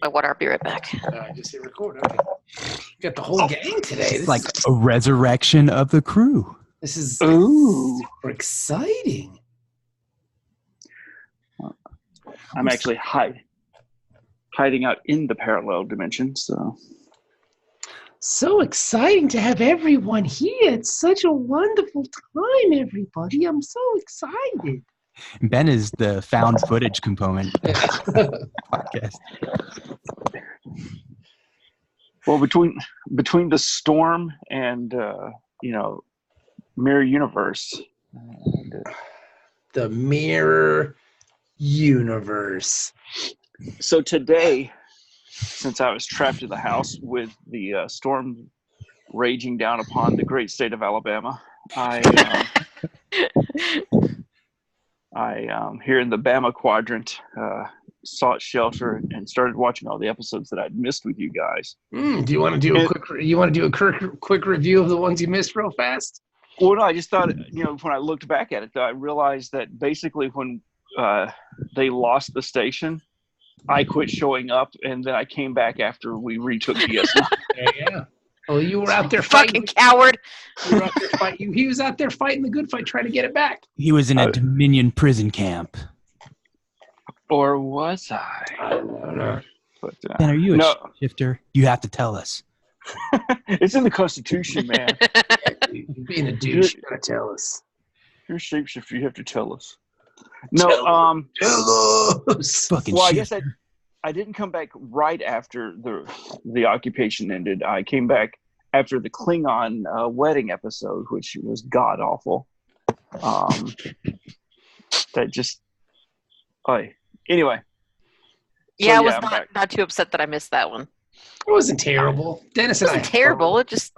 my water. I'll be right back. Just hit record. Okay. Got the whole gang today. It's like a resurrection of the crew. This is super exciting. I'm actually hiding out in the parallel dimension, So exciting to have everyone here. It's such a wonderful time, everybody. I'm so excited. Ben is the found footage component of the podcast. Well, between the storm and Mirror Universe, The Mirror Universe. So today, since I was trapped in the house with the storm raging down upon the great state of Alabama, I here in the Bama quadrant sought shelter and started watching all the episodes that I'd missed with you guys. Do you want to do a quick review of the ones you missed real fast? Well, no, I just thought, when I looked back at it, though, I realized that basically when they lost the station, I quit showing up, and then I came back after we retook DS9. Yeah. Oh, you were out there fucking coward. You were out there fighting. He was out there fighting the good fight, trying to get it back. He was in a Dominion prison camp. Or was I? I don't know. But, Ben, are you a shifter? You have to tell us. It's in the Constitution, man. You're being a douche. You gotta tell us. You're a shapeshifter. You have to tell us. No, tell us. Fucking well, I shifter. guess I didn't come back right after the occupation ended. I came back after the Klingon wedding episode, which was god awful. That just, anyway. Yeah, So, I was I'm not too upset that I missed that one. It wasn't terrible. Dennis It and I wasn't terrible. It just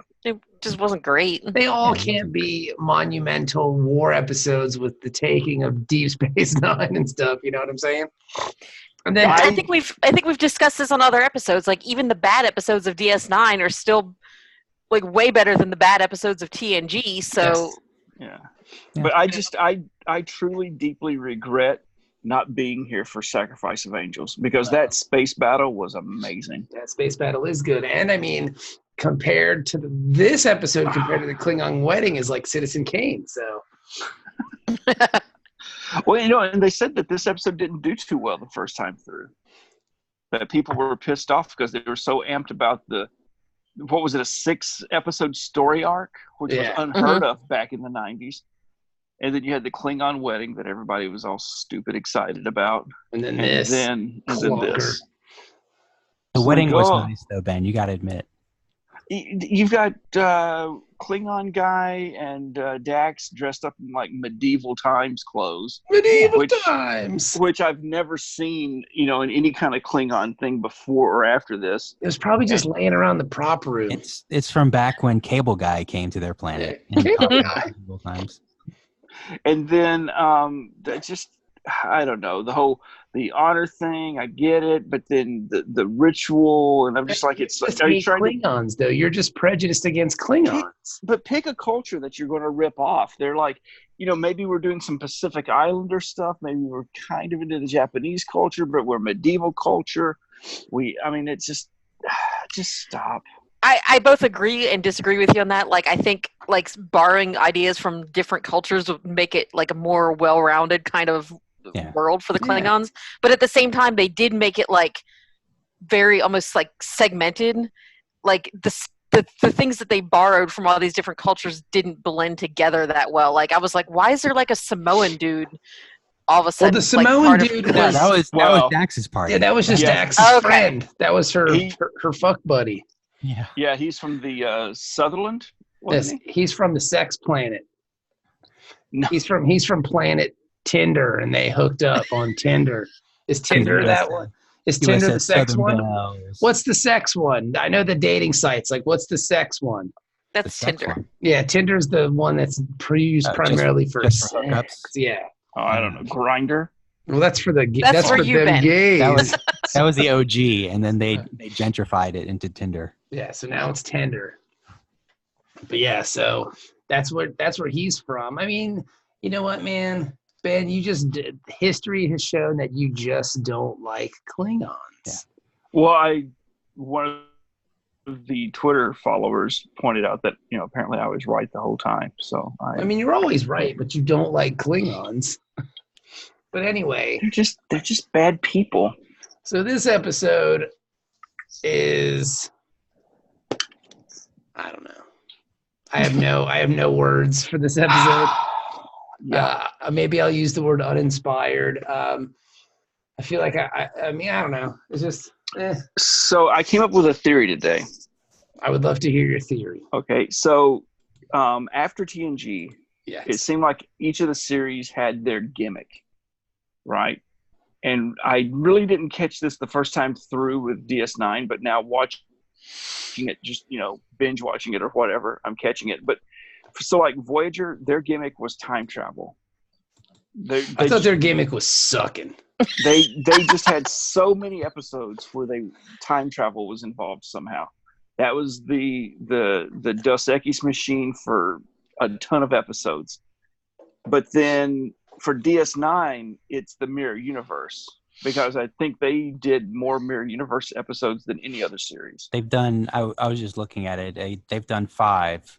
wasn't great. They all can't be monumental war episodes with the taking of Deep Space Nine and stuff. You know what I'm saying? And then I think we've discussed this on other episodes. Like even the bad episodes of DS9 are still like way better than the bad episodes of TNG. So yeah. But I truly deeply regret not being here for Sacrifice of Angels because that space battle was amazing. That space battle is good, and I mean, compared to this episode, compared to the Klingon wedding, is like Citizen Kane. So. Well, and they said that this episode didn't do too well the first time through. That people were pissed off because they were so amped about a 6-episode story arc, which was unheard of back in the 90s. And then you had the Klingon wedding that everybody was all stupid excited about. And then this. And then this. The wedding was nice, though, Ben. You got to admit. You've got Klingon guy and Dax dressed up in like medieval times clothes. Times. Which I've never seen, in any kind of Klingon thing before or after this. It was probably just laying around the prop room. It's from back when Cable Guy came to their planet. Cable Guy. Times. And then I don't know, the honor thing, I get it, but then the ritual, and I'm just like, it's like, are you trying Klingons, though? You're just prejudiced against Klingons. Pick a culture that you're going to rip off. They're like, maybe we're doing some Pacific Islander stuff. Maybe we're kind of into the Japanese culture, but we're medieval culture. It's just stop. I both agree and disagree with you on that. Like, I think like borrowing ideas from different cultures would make it like a more well-rounded kind of world for the Klingons. But at the same time, they did make it like very almost like segmented. Like the things that they borrowed from all these different cultures didn't blend together that well. Like I was like, why is there like a Samoan dude all of a sudden? Well, the Samoan dude was that was Dax's party. Yeah, that was just Dax's friend. That was her fuck buddy. Yeah. Yeah, he's from the Sutherland. Yes, he's from the sex planet. No. He's from planet Tinder, and they hooked up on Tinder. Is Tinder that one? Is Tinder the sex one? What's the sex one? I know the dating sites. Like, what's the sex one? That's Tinder. Yeah, Tinder's the one that's used primarily for hookups. Yeah. Oh, I don't know. Grinder. Well, that's for the that's for you, them Ben. gays. That was the OG, and then they gentrified it into Tinder. Yeah, so now it's Tinder. But yeah, so that's where he's from. I mean, you know what, man? Ben, history has shown that you just don't like Klingons. Yeah. Well, one of the Twitter followers pointed out that apparently I was right the whole time. So I mean, you're always right, but you don't like Klingons. But anyway, they're just bad people. So this episode is, I don't know. I have no words for this episode. Yeah. Maybe I'll use the word uninspired. I feel like I mean, I don't know. It's just. So I came up with a theory today. I would love to hear your theory. Okay, so after TNG, yes. It seemed like each of the series had their gimmick, right? And I really didn't catch this the first time through with DS9, but now watching it, just binge watching it or whatever, I'm catching it. But so like Voyager, their gimmick was time travel. I thought their gimmick was sucking. They just had so many episodes where time travel was involved somehow. That was the Dos Equis machine for a ton of episodes. But then for DS9, it's the Mirror Universe, because I think they did more Mirror Universe episodes than any other series. They've done, I was just looking at it, they've done 5,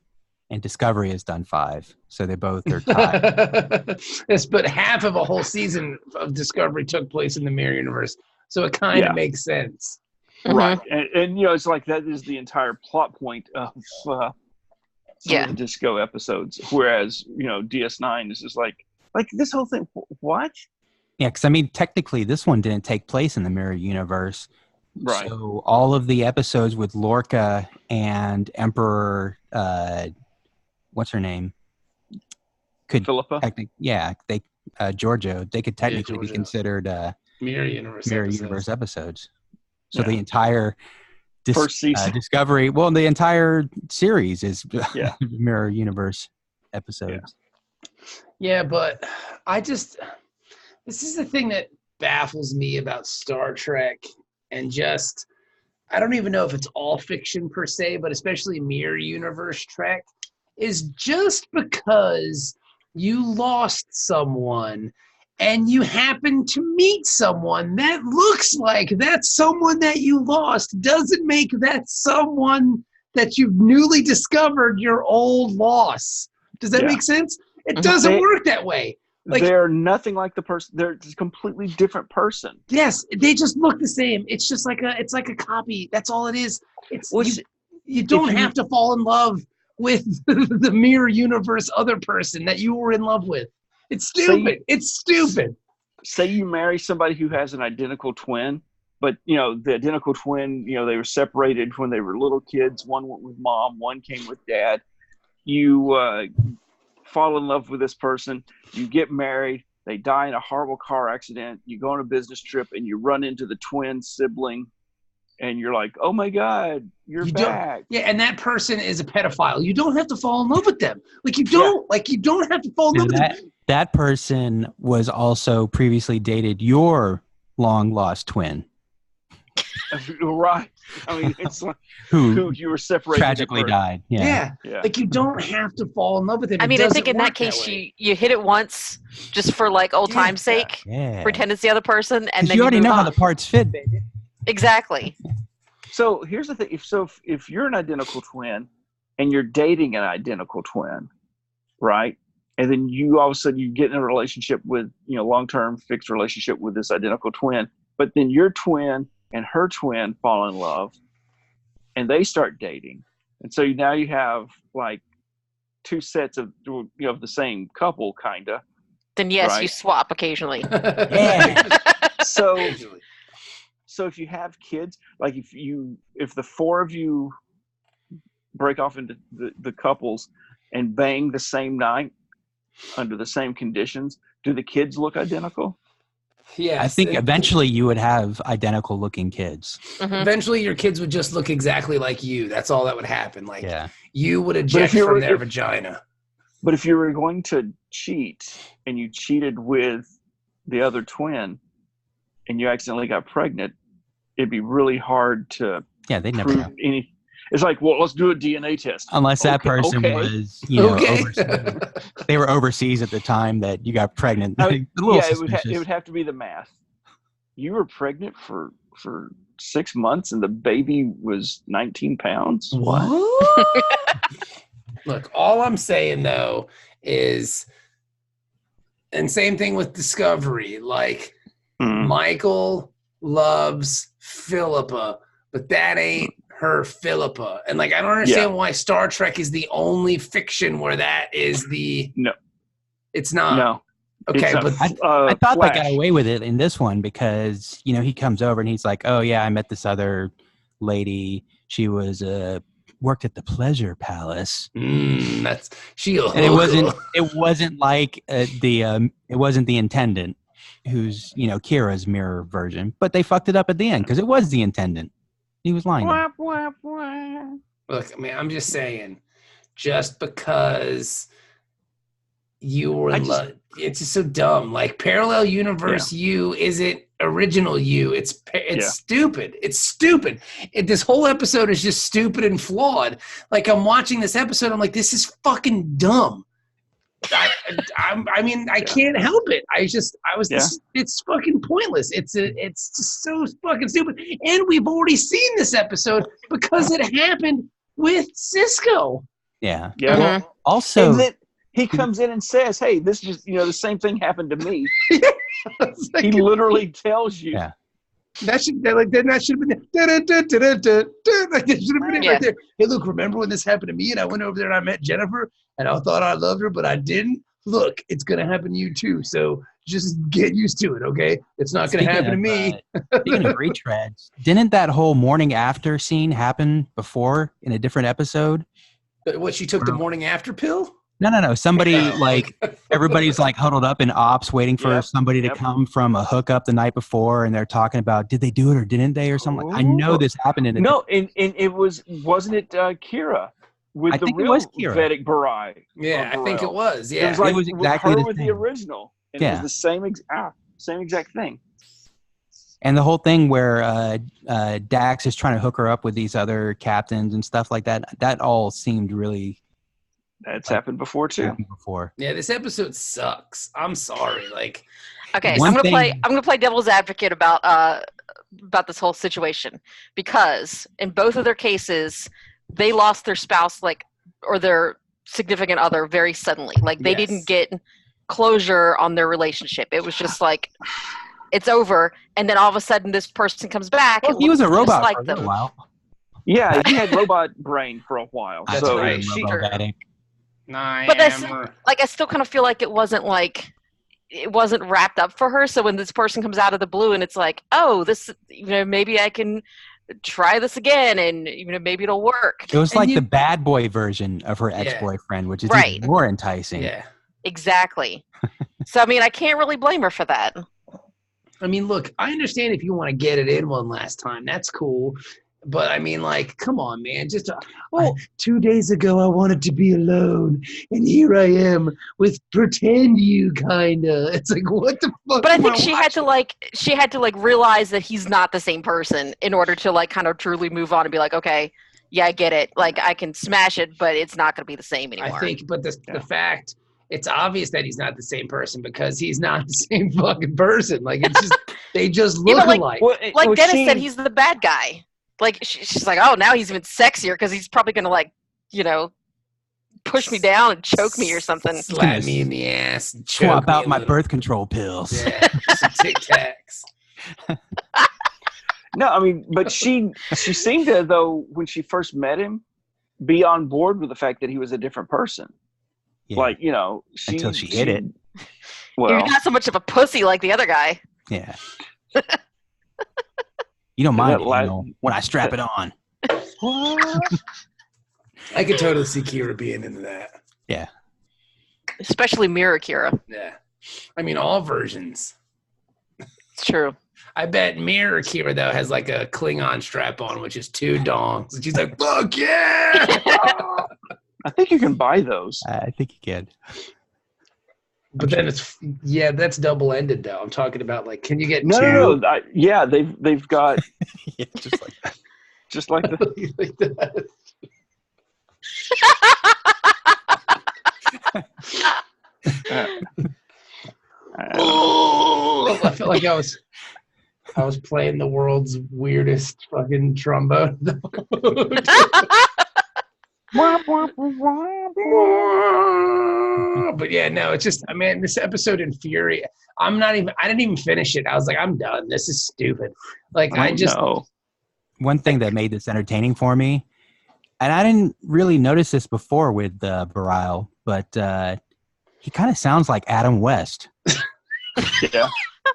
and Discovery has done 5. So they're tied. Yes, but half of a whole season of Discovery took place in the Mirror Universe. So it kind of makes sense. Right. And it's like that is the entire plot point of some of the Disco episodes. Whereas, DS9 is just like this whole thing. What? Yeah, because I mean, technically, this one didn't take place in the Mirror Universe. Right. So all of the episodes with Lorca and Emperor, what's her name? Philippa? Giorgio, they could technically be considered Mirror Universe episodes. So the entire first season Discovery, well, the entire series is Mirror Universe episodes. Yeah, but this is the thing that baffles me about Star Trek, and I don't even know if it's all fiction per se, but especially Mirror Universe Trek, is just because you lost someone and you happen to meet someone that looks like that someone that you lost doesn't make that someone that you've newly discovered your old loss. Does that make sense? It doesn't work that way. They're nothing like the person. They're a completely different person. Yes, they just look the same. It's just like a copy. That's all it is. You don't have to fall in love with the Mirror Universe other person that you were in love with. It's stupid. It's stupid. Say you marry somebody who has an identical twin, but the identical twin, they were separated when they were little kids. One went with mom, one came with dad. You fall in love with this person, you get married, they die in a horrible car accident, you go on a business trip and you run into the twin sibling and you're like, oh my God, you're back. Yeah, and that person is a pedophile. You don't have to fall in love with them. You don't have to fall in love with them. That person was also previously dated your long lost twin. Right. I mean, it's like who you were separated. Tragically died. Yeah. You don't have to fall in love with him. I mean, I think in that case, you hit it once just for old time's sake. Yeah. Pretend it's the other person, and then you already know how the parts fit, baby. Exactly. So here's the thing: if you're an identical twin and you're dating an identical twin, right? And then you all of a sudden you get in a relationship with long-term fixed relationship with this identical twin, but then your twin and her twin fall in love and they start dating. And so now you have two sets of the same couple kind of. Then yes, right? You swap occasionally. Yeah. So if you have kids, if the four of you break off into the couples and bang the same night under the same conditions, do the kids look identical? Yeah, I think eventually you would have identical looking kids. Mm-hmm. Eventually your kids would just look exactly like you. That's all that would happen. You would eject from their vagina. But if you were going to cheat and you cheated with the other twin and you accidentally got pregnant, it'd be really hard to they'd never prove know. any. It's like, well, let's do a DNA test. Unless that person was, overseas. They were overseas at the time that you got pregnant. It would have to be the math. You were pregnant for 6 months and the baby was 19 pounds. What? Look, all I'm saying though is, and same thing with Discovery, like Michael loves Philippa, but that ain't her Philippa. And like, I don't understand why Star Trek is the only fiction where that is the... No. It's not. No. Okay, but I thought they got away with it in this one because, you know, he comes over and he's like, oh, yeah, I met this other lady. She was worked at the Pleasure Palace. That's she. And it wasn't like it wasn't the Intendant, who's, you know, Kira's mirror version, but they fucked it up at the end because it was the Intendant. He was lying. Look, I mean, I'm just saying, just because you were in love, it's just so dumb. Like, parallel universe you isn't original you. It's stupid. It's stupid. This whole episode is just stupid and flawed. Like, I'm watching this episode, I'm like, this is fucking dumb. I mean, I can't help it. It's fucking pointless. It's just so fucking stupid. And we've already seen this episode because it happened with Cisco. Yeah. Yeah. Well, also, and then he comes in and says, "Hey, this is the same thing happened to me." Like, he literally tells you. Yeah. That should have been like that should have been it right there. Hey, look, remember when this happened to me and I went over there and I met Jennifer and I thought I loved her, but I didn't? Look, it's gonna happen to you too. So just get used to it, okay? It's not gonna happen to me. Speaking of retreads, didn't that whole morning after scene happen before in a different episode? What, she took the morning after pill? No. Somebody like everybody's like huddled up in ops waiting for somebody to come from a hookup the night before, and they're talking about did they do it or didn't they or something. I know this happened in and it wasn't it Kira with the real Vedic Barai? Yeah, I think it was. Yeah, it was exactly her with the original. And it was the same exact thing. And the whole thing where Dax is trying to hook her up with these other captains and stuff like that all seemed really. That's happened before too. Yeah, this episode sucks. I'm sorry. Like, okay, so I'm gonna play devil's advocate about this whole situation, because in both of their cases, they lost their spouse or their significant other very suddenly. Like, they didn't get closure on their relationship. It was just like, it's over, and then all of a sudden this person comes back. Well, he was a robot for a little while. Yeah, he had robot brain for a while. That's so right. But I still kind of feel like it wasn't wrapped up for her. So when this person comes out of the blue and it's like, oh, this, maybe I can try this again, and maybe it'll work. It was like the bad boy version of her ex-boyfriend, which is even more enticing. Yeah, exactly. So I mean, I can't really blame her for that. I mean, look, I understand if you want to get it in one last time, that's cool. But I mean, like, come on, man. 2 days ago I wanted to be alone, and here I am with pretend you kinda. It's like, what the fuck? But I think she had to realize that he's not the same person in order to kind of truly move on and be like, okay, yeah, I get it. Like, I can smash it, but it's not going to be the same anymore. I think, but the fact, it's obvious that he's not the same person because he's not the same fucking person. Like, it's just they just look alike. Like Dennis said, he's the bad guy. Like, she's like, oh, now he's even sexier because he's probably going to, push me down and choke me or something. Slap me in the ass and swap out my birth control pills. Yeah, some Tic Tacs. No, I mean, but she seemed to, though, when she first met him, be on board with the fact that he was a different person. Yeah. Like, until she hit it. Well, you're not so much of a pussy like the other guy. Yeah. You don't mind when I strap it on. I could totally see Kira being into that. Yeah. Especially Mirror Kira. Yeah. I mean, all versions. It's true. I bet Mirror Kira, though, has like a Klingon strap on, which is 2 dongs. And she's like, fuck yeah! I think you can buy those. I think you can. But then that's double-ended, though. I'm talking about, like, can you get two? No. They've got... yeah, just like that. Just like that. Like that. Oh, I felt like I was I was playing the world's weirdest fucking trombone. But yeah, no, it's just, I mean, this episode infuriated. I didn't even finish it. I was like, I'm done. This is stupid. Like, One thing that made this entertaining for me, and I didn't really notice this before with Bareil, but he kind of sounds like Adam West. Yeah.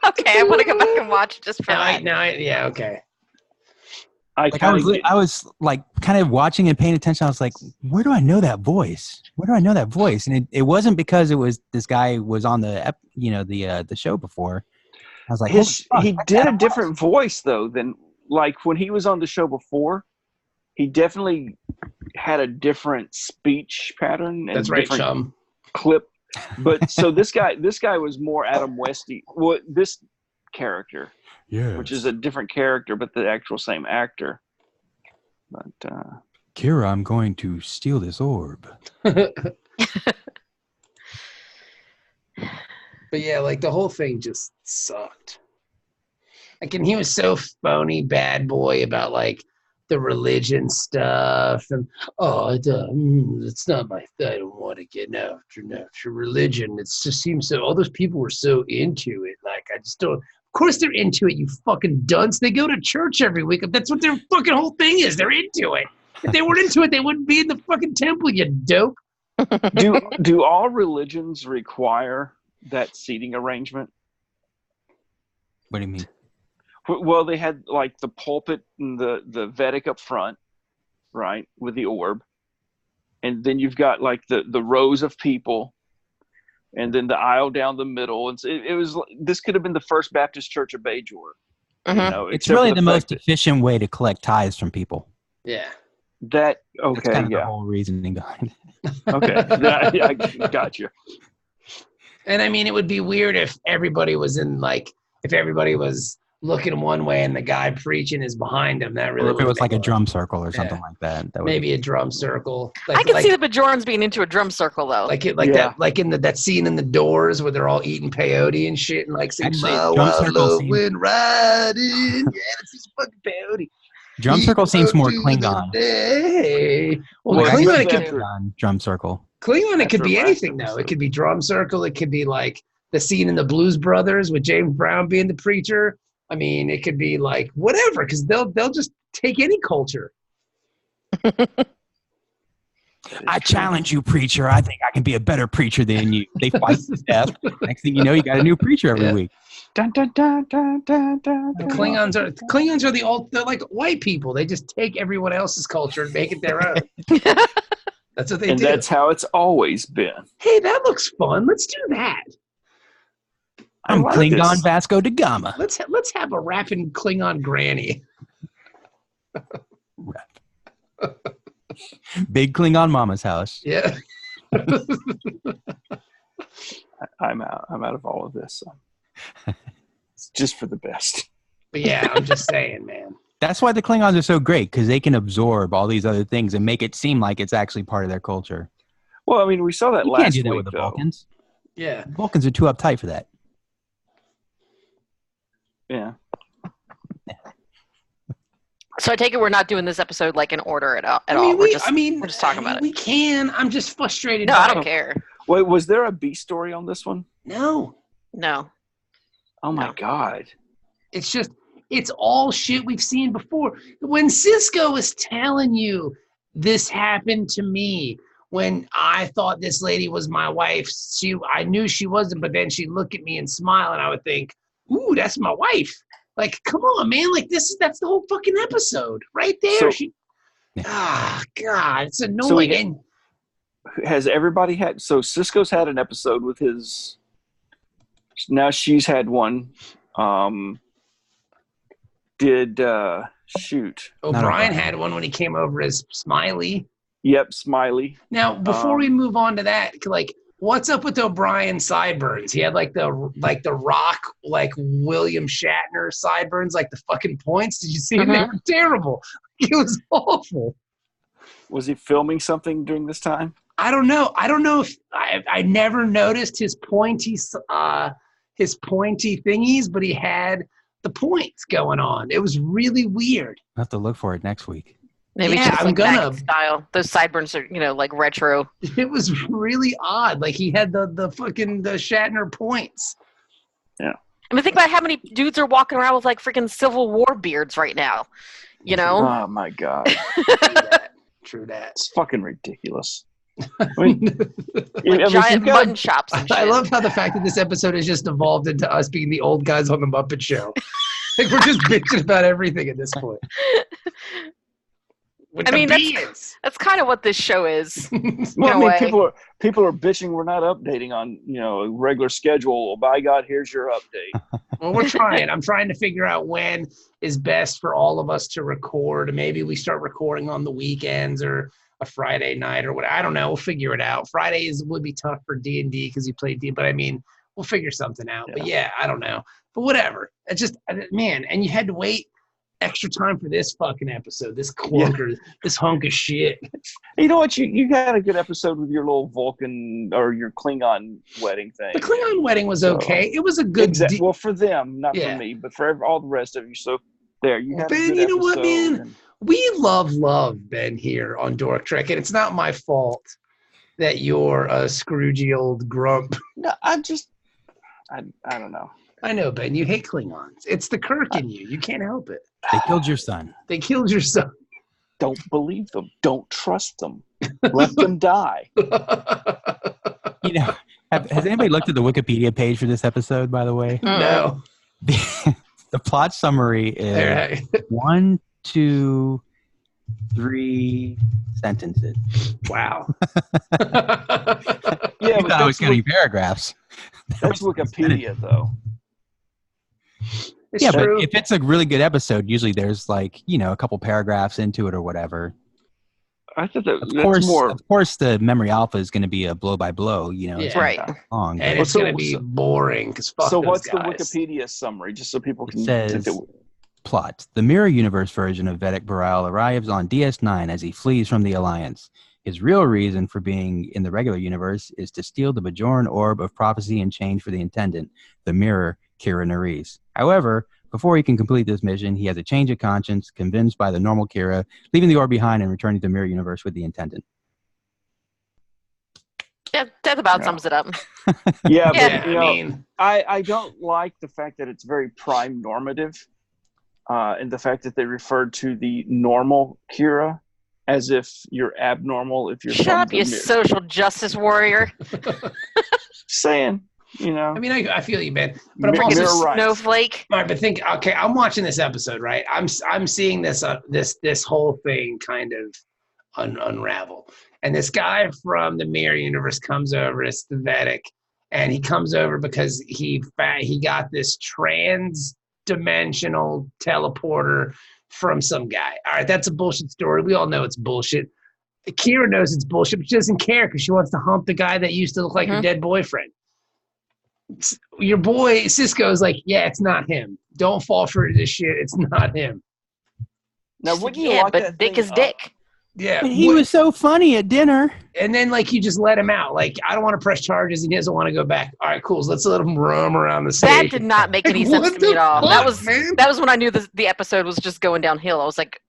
Okay, I want to go back and watch just for that. Yeah, okay. I was like kind of watching and paying attention. I was like, where do I know that voice? And it wasn't because it was this guy was on the show before. I was like, he did a different voice though than like when he was on the show before. He definitely had a different speech pattern and that's right, different chum. clip. But so this guy was more Adam Westy. Well, this character. Yeah, which is a different character, but the actual same actor. But Kira, I'm going to steal this orb. But yeah, like the whole thing just sucked. Like, and he was so phony, bad boy about like the religion stuff, and it's not I don't want to get after religion. It just seems so. All those people were so into it. Like, I just don't. Of course they're into it, you fucking dunce. They go to church every week. That's what their fucking whole thing is. They're into it. If they weren't into it, they wouldn't be in the fucking temple, you dope. Do all religions require that seating arrangement? What do you mean? Well, they had like the pulpit and the Vedic up front, right, with the orb. And then you've got like the rows of people. And then the aisle down the middle. And it was. This could have been the First Baptist Church of Bajor. Mm-hmm. You know, it's really the most efficient way to collect tithes from people. Yeah. That's kind of the whole reasoning behind it. Okay. I got you. And I mean, it would be weird if everybody was looking one way and the guy preaching is behind him. That really. Or if it was like a drum circle or something like that. That would maybe a drum circle. I can see the Bajorans being into a drum circle though. That, like in that scene in The Doors where they're all eating peyote and shit and like saying, drum circle wind riding. Yeah, it's just fucking peyote. Drum circle seems more Klingon. Well, Klingon could drum circle. Klingon, it could be anything though. It could be drum circle. It could be like the scene in the Blues Brothers with James Brown being the preacher. I mean, it could be like whatever, because they'll just take any culture. I challenge you, preacher. I think I can be a better preacher than you. They fight to death. Next thing you know, you got a new preacher every week. Dun, dun, dun, dun, dun, dun, dun. Klingons are they're like white people. They just take everyone else's culture and make it their own. That's what they do. And that's how it's always been. Hey, that looks fun. Let's do that. I'm Klingon Vasco da Gama. Let's have a rapping Klingon granny. Big Klingon mama's house. Yeah. I'm out. I'm out of all of this. So. It's just for the best. But yeah, I'm just saying, man. That's why the Klingons are so great, because they can absorb all these other things and make it seem like it's actually part of their culture. Well, I mean, we saw that last week. You can't do that with the Vulcans. Yeah. The Vulcans are too uptight for that. Yeah. So I take it we're not doing this episode like in order at all. We're just talking about it. We can. I'm just frustrated. No, I don't care. Wait, was there a B story on this one? No. Oh my God. It's all shit we've seen before. When Cisco was telling you this happened to me, when I thought this lady was my wife, I knew she wasn't, but then she'd look at me and smile and I would think, ooh, that's my wife. Like, come on, man. Like, that's the whole fucking episode right there. God, it's annoying. Has everybody had, so Cisco's had an episode with his, now she's had one. O'Brien had one when he came over as Smiley. Yep, Smiley. Now, before we move on to that, like, what's up with O'Brien's sideburns? He had like the Rock, like William Shatner sideburns, like the fucking points. Did you see them? They were terrible. It was awful. Was he filming something during this time? I don't know if I never noticed his pointy thingies, but he had the points going on. It was really weird. I'll have to look for it next week. Maybe Yeah, just I'm like gonna. Mac style. Those sideburns are, like retro. It was really odd. Like he had the fucking the Shatner points. Yeah. I mean, think about how many dudes are walking around with like freaking Civil War beards right now. Oh my God. True that. It's fucking ridiculous. I mean, giant mutton chops and shit. I love how the fact that this episode has just evolved into us being the old guys on the Muppet Show. Like we're just bitching about everything at this point. That's kind of what this show is. Well, I mean, people are bitching we're not updating on a regular schedule. Well, by God, here's your update. Well, we're trying. I'm trying to figure out when is best for all of us to record. Maybe we start recording on the weekends or a Friday night or what. I don't know. We'll figure it out. Fridays would be tough for D&D because you play D, but I mean, we'll figure something out. Yeah. But yeah, I don't know. But whatever. It's just, man, and you had to wait extra time for this fucking episode, this clunker, this hunk of shit. You know what? You got a good episode with your little Vulcan or your Klingon wedding thing. The Klingon wedding was okay. It was a good. Well, for them, not for me, but for all the rest of you. So there, you had. Ben, you know what, man? We love Ben here on Dork Trek, and it's not my fault that you're a Scroogey old grump. No, I don't know. I know, Ben. You hate Klingons. It's the Kirk in you. You can't help it. They killed your son. Don't believe them. Don't trust them. Let them die. Has anybody looked at the Wikipedia page for this episode, by the way? No. The plot summary is 1, 2, 3 sentences. Wow. Yeah, I thought I was counting paragraphs. That's Wikipedia, though. It's true. But if it's a really good episode, usually there's like, a couple paragraphs into it or whatever. I thought that of course, the Memory Alpha is going to be a blow by blow. It's right. Long, and it's going to be boring because fuck So those what's guys. the Wikipedia summary, just so people can? It says, plot: the Mirror Universe version of Vedic Baral arrives on DS9 as he flees from the Alliance. His real reason for being in the regular universe is to steal the Bajoran orb of prophecy in exchange for the Intendant, the Mirror Kira Nerys. However, before he can complete this mission, he has a change of conscience, convinced by the normal Kira, leaving the orb behind and returning to the Mirror Universe with the Intendant. Yeah, that about sums it up. Yeah, but I don't like the fact that it's very prime normative, and the fact that they referred to the normal Kira as if you're abnormal if you're. Shut up, you social justice warrior. Saying. I mean, I feel you, man. But I'm also right. Snowflake. All right, but okay, I'm watching this episode, right? I'm seeing this this whole thing kind of unravel. And this guy from the Mirror Universe comes over. It's the Vedic, and he comes over because he got this trans-dimensional teleporter from some guy. All right, that's a bullshit story. We all know it's bullshit. Kira knows it's bullshit, but she doesn't care because she wants to hump the guy that used to look like her dead boyfriend. Your boy Cisco's like, yeah, it's not him. Don't fall for this shit. It's not him. Now, wouldn't you like but Dick is Dick. Yeah, but he was so funny at dinner. And then, you just let him out. Like, I don't want to press charges, and he doesn't want to go back. All right, cool. So let's let him roam around the stage. That did not make any sense to me at all. That was when I knew the episode was just going downhill. I was like,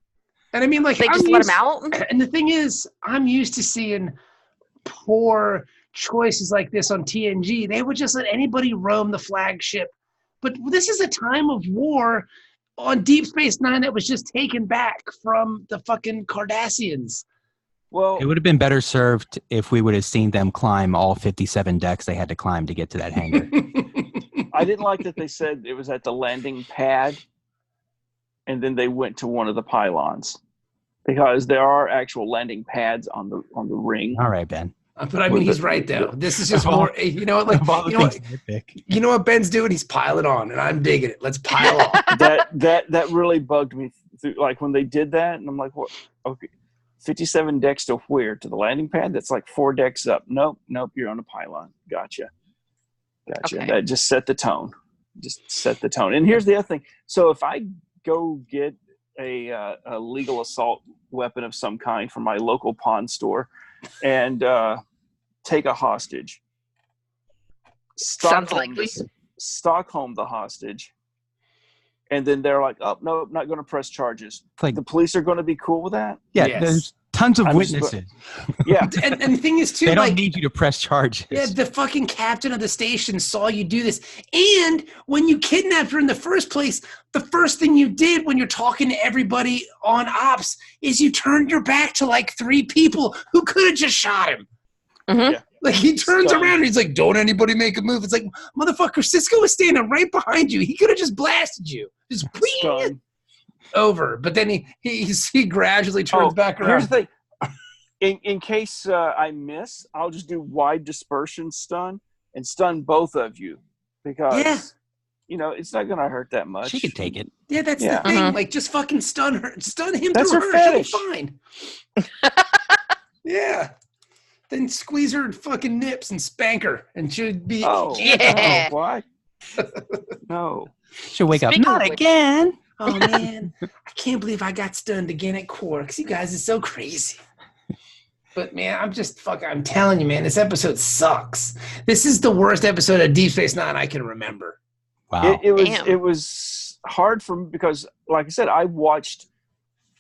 and I mean, they just let him out. And the thing is, I'm used to seeing poor choices like this on TNG. They would just let anybody roam the flagship. But this is a time of war on Deep Space Nine that was just taken back from the fucking Cardassians. Well, it would have been better served if we would have seen them climb all 57 decks they had to climb to get to that hangar. I didn't like that they said it was at the landing pad, and then they went to one of the pylons, because there are actual landing pads on the ring. All right, Ben. But I mean, he's right though. This is just more. You know what? You know what Ben's doing? He's piling on, and I'm digging it. Let's pile on. That really bugged me. Like when they did that, and I'm like, what? Okay, 57 decks to where? To the landing pad? That's like 4 decks up. Nope. You're on a pylon. Gotcha. Okay. That just set the tone. And here's the other thing. So if I go get a legal assault weapon of some kind from my local pawn store and take a hostage, Stockholm the hostage, and then they're like, "Oh no, not going to press charges." Like, the police are going to be cool with that? Yeah, Yes. there's tons of witnesses. Yeah, and the thing is too, they don't like, need you to press charges. yeah, the fucking captain of the station saw you do this. And when you kidnapped her in the first place, the first thing you did when you're talking to everybody on ops is you turned your back to like 3 people who could have just shot him. Mm-hmm. Yeah. Like, he turns around and he's like, "Don't anybody make a move." It's like, motherfucker, Cisco was standing right behind you. He could have just blasted you. Just bling, over. But then he gradually turns back around. Here's the thing. In case I miss, I'll just do wide dispersion stun and stun both of you, because it's not going to hurt that much. She could take it. Yeah, that's the thing. Mm-hmm. Like, just fucking stun her. Stun him That's through her her. fetish. She'll be fine. Yeah. Then squeeze her fucking nips and spank her, and she'd be. Oh, Yeah. no, why? No. She'll wake up. Speaking Not of which- again. Oh man, I can't believe I got stunned again at Quarks. You guys are so crazy. But man, I'm telling you, man, this episode sucks. This is the worst episode of Deep Space Nine I can remember. Wow. It was hard for me because, like I said, I watched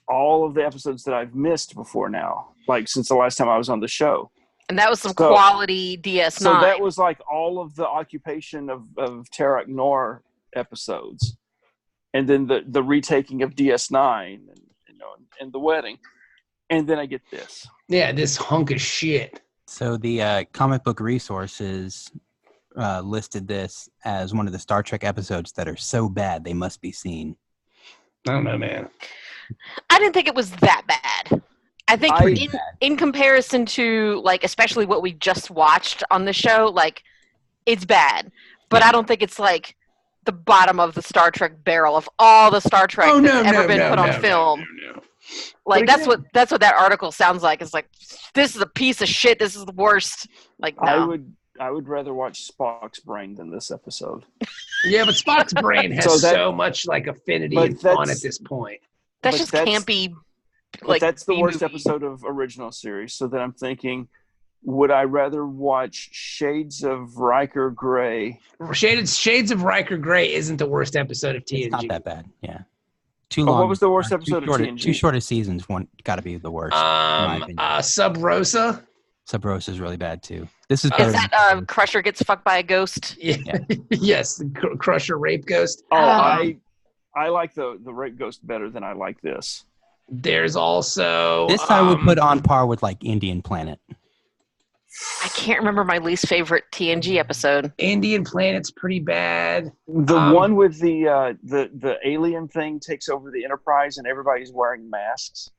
all of the episodes that I've missed before now, like since the last time I was on the show. And that was some quality DS9. So that was like all of the occupation of Tarak Nor episodes, and then the retaking of DS9, and the wedding, and then I get this. Yeah, this hunk of shit. So the comic book resources listed this as one of the Star Trek episodes that are so bad they must be seen. I don't know, man. I didn't think it was that bad. I think in comparison to, like, especially what we just watched on the show, like, it's bad. But I don't think it's like the bottom of the Star Trek barrel of all the Star Trek that's ever been put on film. No. Like, that's what that article sounds like. It's like, this is a piece of shit. This is the worst. Like, no. I would rather watch Spock's brain than this episode. Yeah, but Spock's brain has so much like affinity and fun at this point. That's just campy. Like, that's the worst B-movie. episode of original series. So then I'm thinking, would I rather watch Shades of Riker Gray? Shades of Riker Gray isn't the worst episode of TNG. It's not that bad. Yeah. Too long. What was the worst episode of TNG? Too short of seasons. One got to be the worst. Sub Rosa. Sub Rosa is really bad too. This is better. Is that Crusher gets fucked by a ghost? Yeah. Yes, the Crusher rape ghost. I like the rape ghost better than I like this. There's also this I would put on par with like Indian Planet. I can't remember my least favorite TNG episode. Indian Planet's pretty bad. The one with the alien thing takes over the Enterprise and everybody's wearing masks.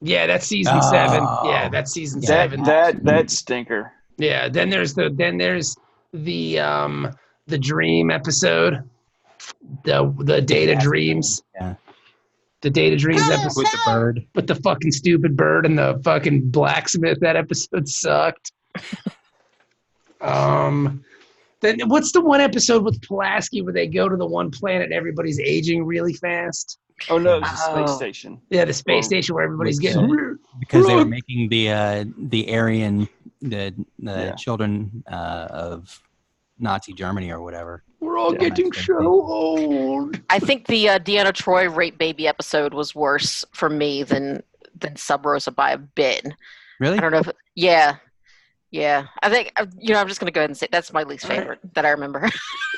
Yeah, that's season 7. Yeah, that's season 7. That stinker. Yeah, then there's the dream episode. The Data Dreams. Yeah. The Data Dreams episode with the bird. With the fucking stupid bird and the fucking blacksmith. That episode sucked. Then what's the one episode with Pulaski where they go to the one planet and everybody's aging really fast? Oh no, it's the space station. Yeah, the space station where everybody's getting because they were making the Aryan children of Nazi Germany or whatever. We're all getting so old. I think the Deanna Troi rape baby episode was worse for me than Sub Rosa by a bit. Really? I don't know if yeah. I think I'm just gonna go ahead and say that's my least favorite that I remember.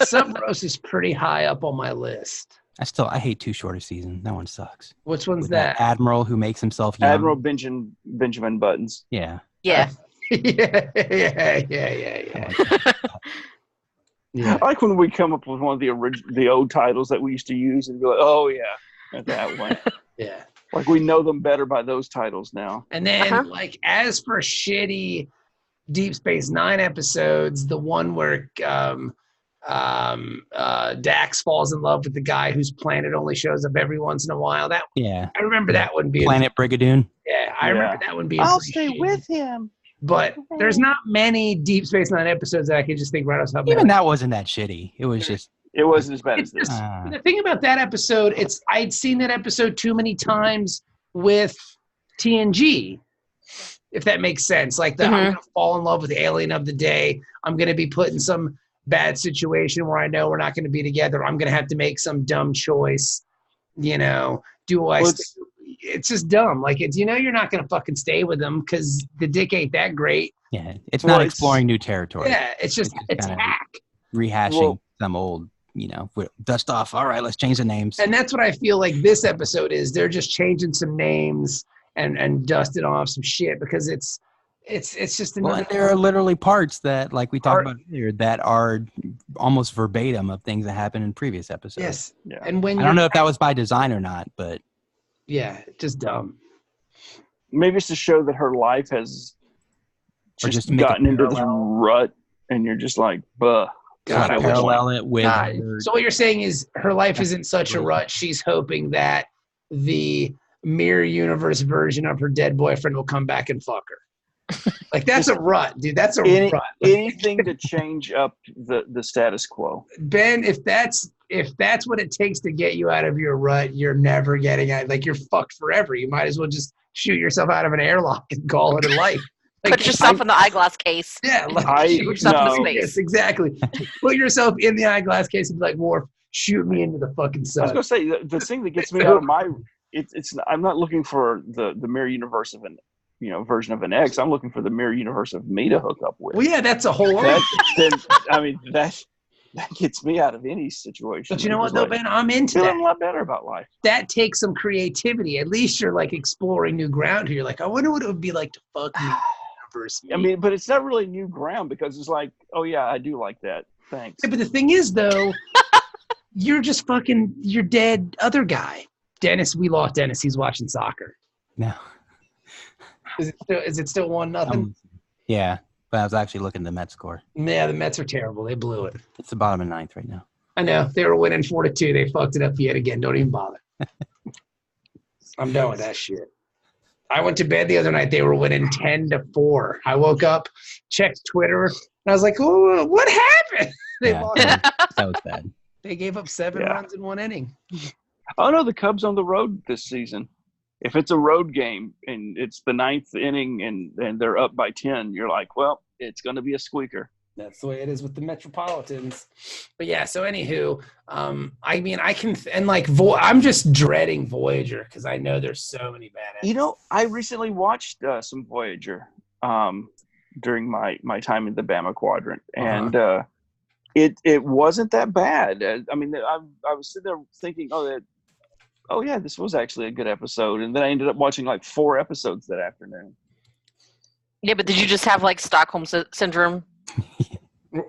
Sub Rosa is pretty high up on my list. I hate Too Short a Season. That one sucks. Which one's With that? Admiral who makes himself young. Admiral Benjamin Buttons. Yeah. Yeah. Yeah. Yeah. I like when we come up with one of the old titles that we used to use and be like, oh yeah, that one. Yeah. Like we know them better by those titles now. And then like as for shitty Deep Space Nine episodes, the one where Dax falls in love with the guy whose planet only shows up every once in a while. I remember that one being Planet Brigadoon. Yeah, I remember that one being. I'll stay with him. But there's not many Deep Space Nine episodes that I can just think right off the top of my head. Even that wasn't that shitty. It was just. It wasn't as bad as this. The thing about that episode, I'd seen that episode too many times with TNG, if that makes sense. Like I'm gonna fall in love with the alien of the day. I'm gonna be put in some bad situation where I know we're not going to be together. I'm going to have to make some dumb choice. Do I? It's just dumb. Like you're not going to fucking stay with them because the dick ain't that great. Yeah, it's not exploring new territory. Yeah, it's just attack. Rehashing some old, dust off. All right, let's change the names. And that's what I feel like this episode is. They're just changing some names and dusting off some shit because it's just another. Well, there are literally parts that, like we talked about earlier, that are almost verbatim of things that happened in previous episodes. Yes. Yeah. And when I don't know if that was by design or not, but yeah, just dumb. Maybe it's to show that her life has just gotten into this rut, and you're just like, "Buh." God, I parallel it with. So what you're saying is her life isn't such a rut. She's hoping that the mirror universe version of her dead boyfriend will come back and fuck her. Like that's a rut, dude. That's a rut. Anything to change up the status quo. Ben, if that's what it takes to get you out of your rut, you're never getting out. Like you're fucked forever. You might as well just shoot yourself out of an airlock and call it a life. Like, put yourself in the eyeglass case. Yeah, shoot yourself into space. Yes, exactly. Put yourself in the eyeglass case and be like, Worf, shoot me into the fucking sun. I was gonna say the thing that gets me out of my it's I'm not looking for the mirror universe of an version of an X. I'm looking for the mirror universe of me to hook up with. Well, yeah, that's a whole. That gets me out of any situation. But you know what, though, Ben? I'm into that. Feeling a lot better about life. That takes some creativity. At least you're like exploring new ground here. You're like, I wonder what it would be like to fuck me. I mean, but it's not really new ground because it's like, oh yeah, I do like that. Thanks. Yeah, but the thing is, though, you're just fucking your dead other guy, Dennis. We lost Dennis. He's watching soccer. No. Is it still 1-0? Yeah, but I was actually looking at the Mets score. Yeah, the Mets are terrible. They blew it. It's the bottom of ninth right now. I know. They were winning 4-2. They fucked it up yet again. Don't even bother. I'm done with that shit. I went to bed the other night. They were winning 10-4. I woke up, checked Twitter, and I was like, "Oh, what happened?" That was bad. They gave up 7 runs in 1 inning. Oh no, the Cubs on the road this season. If it's a road game and it's the 9th inning and they're up by 10, you're like, well, it's going to be a squeaker. That's the way it is with the Metropolitans. But yeah, so anywho, I mean, I can I'm just dreading Voyager because I know there's so many badass. I recently watched some Voyager during my time in the Bama Quadrant, and it wasn't that bad. I mean, I was sitting there thinking, oh yeah, this was actually a good episode, and then I ended up watching like 4 episodes that afternoon. Yeah, but did you just have like Stockholm syndrome?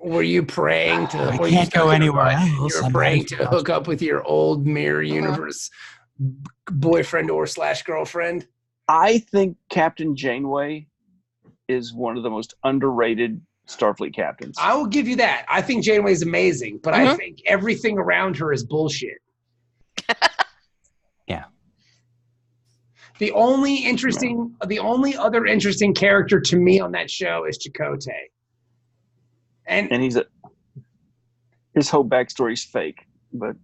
Were you praying to? I can't go anywhere else. You were praying to hook up with your old mirror universe boyfriend or / girlfriend. I think Captain Janeway is one of the most underrated Starfleet captains. I will give you that. I think Janeway is amazing, but I think everything around her is bullshit. Yeah. The only other interesting character to me on that show is Chakotay. And his whole backstory is fake, but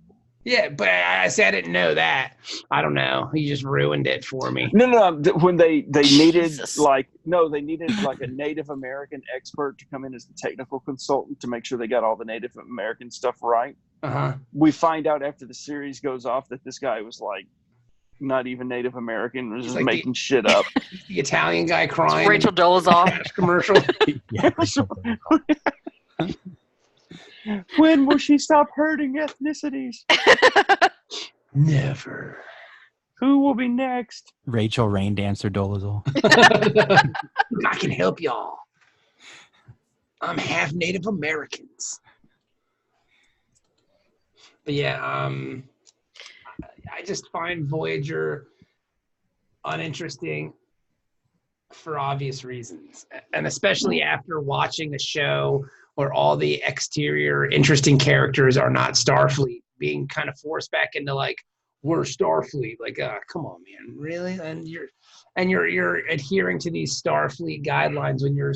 yeah, but I didn't know that. I don't know. He just ruined it for me. No. When they needed they needed a Native American expert to come in as the technical consultant to make sure they got all the Native American stuff right. We find out after the series goes off that this guy was like not even Native American, was just like making shit up. The Italian guy crying. Rachel Dolezal commercial. When will she stop hurting ethnicities? Never. Who will be next? Rachel Rain Dancer Dolezal. I can help y'all. I'm half Native Americans. But yeah, I just find Voyager uninteresting for obvious reasons. And especially after watching a show where all the exterior interesting characters are not Starfleet, being kind of forced back into like, we're Starfleet. Like, come on, man, really? And you're adhering to these Starfleet guidelines when you're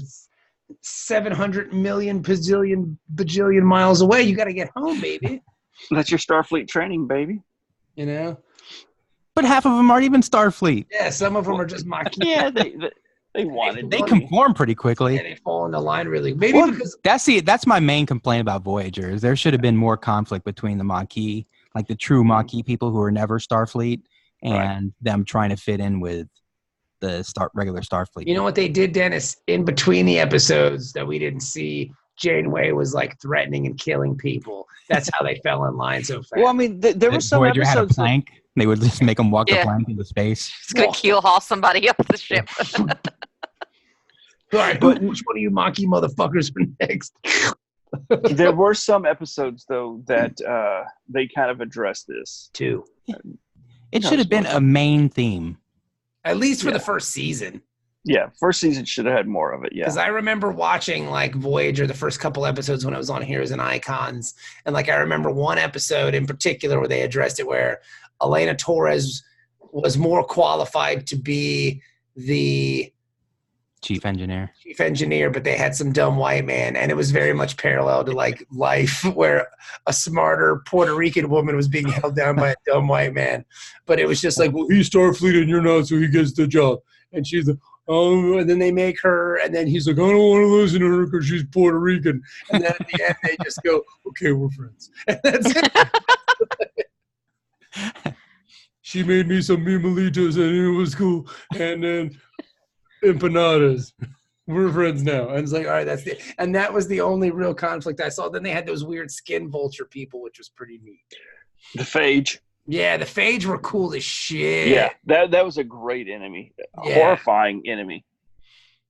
700 million bajillion miles away. You got to get home, baby. That's your Starfleet training, baby. You know? But half of them aren't even Starfleet. Yeah, some of them are just Maquis. Yeah, They conform pretty quickly. Yeah, they fall into line really. Maybe because that's my main complaint about Voyager is there should have been more conflict between the Maquis, like the true Maquis people who are never Starfleet, and them trying to fit in with the regular Starfleet. You know what they did, Dennis? In between the episodes that we didn't see, Janeway was like threatening and killing people. That's how they fell in line so fast. Well, I mean, there were some Voyager episodes. Had a plank. They would just make them walk the plank into space. It's gonna keel-haul somebody off the ship. All right, which one of you Maquis motherfuckers are next? There were some episodes though that they kind of addressed this too. It should have been a main theme, at least for the first season. Yeah, first season should have had more of it. Yeah, because I remember watching like Voyager the first couple episodes when it was on Heroes and Icons, and like I remember one episode in particular where they addressed it, where Elena Torres was more qualified to be the chief engineer, but they had some dumb white man, and it was very much parallel to like life, where a smarter Puerto Rican woman was being held down by a dumb white man. But it was just like, well, he's Starfleet and you're not, so he gets the job. And she's like, oh, and then they make her, and then he's like, I don't want to listen to her because she's Puerto Rican. And then at the end, they just go, okay, we're friends. And that's it. She made me some mimolitos, and it was cool. And then empanadas. We're friends now. And it's like, all right, and that was the only real conflict I saw. Then they had those weird skin vulture people, which was pretty neat. The Phage. Yeah, the Phage were cool as shit. Yeah, that was a great enemy. A horrifying enemy.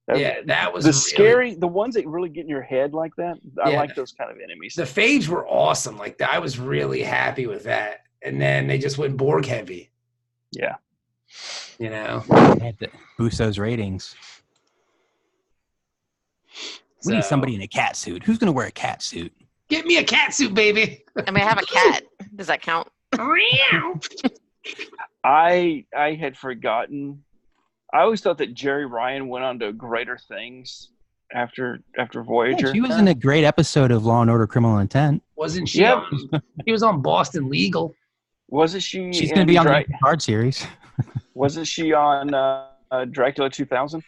That was the scary, the ones that really get in your head like that. I like those kind of enemies. The Phage were awesome. Like I was really happy with that. And then they just went Borg heavy. Yeah. You know, they had to boost those ratings. We need somebody in a cat suit. Who's going to wear a cat suit? Get me a cat suit, baby. I mean, I have a cat. Does that count? I had forgotten. I always thought that Jerry Ryan went on to greater things after Voyager. Yeah, she was in a great episode of Law and Order: Criminal Intent. Wasn't she? Yeah. He was on Boston Legal. Wasn't she? She's going to be on the Card series. Wasn't she on Dracula 2000